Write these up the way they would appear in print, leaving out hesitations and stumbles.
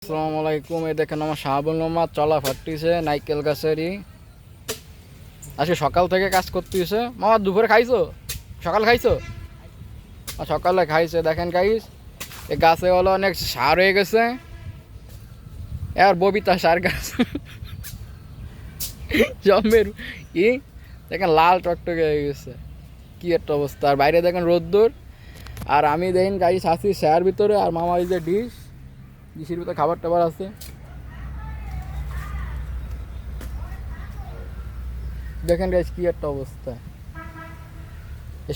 আসসালামু আলাইকুম। এই দেখেন আমার শাহাবুল মোহাম্মদ চলা ফাটতিছে নাইকেল গাছেরই। আজকে সকাল থেকে কাজ করতেছে। মামা দুপুরে খাইছো? সকাল খাইছো? সকালে খাইছে। দেখেন গাইস, এই গাছে হলো অনেক সার হয়ে গেছে। আর ববিতা সার গাছ জমের ই দেখেন লাল টকটকে হয়ে গেছে। কি একটা অবস্থা। আর বাইরে দেখেন রোদ্দুর। আর আমি দেখেন গাইস আছি শেয়ার ভিতরে। আর মামা এই যে ডিশের ভিতরে খাবার টাবার আছে। দেখেন গাইস কি একটা অবস্থা।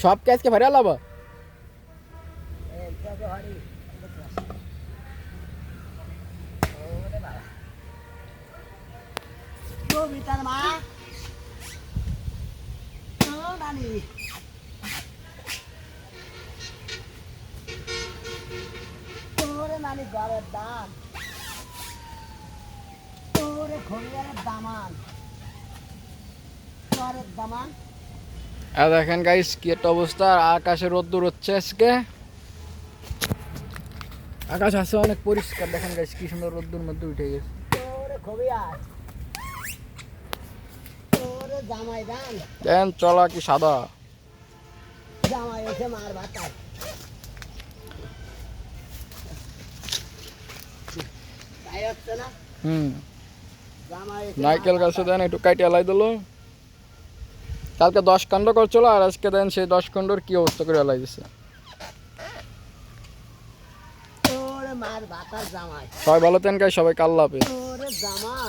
সব কাজকে ভারে আলাবা আর দেখেন গাইস কি একটা অবস্থা। আর আকাশে রোদ্দুর হচ্ছে আজকে। আকাশ আছে অনেক পরিষ্কার। দেখেন গাইস কি সুন্দর রোদ্দুর মধ্যে উঠে গেছে। দেন চলা কি সাদা। নাইকেল গাছে দেন একটু কাইটে এলাই দিল। কালকে 10 খণ্ড করছিল, আর আজকে দেন সেই 10 খণ্ডর কি অবস্থা করে এলাই দিছে। সবাই ভালো থাকেন গাইস, সবাই আল্লাহ হাফেজ।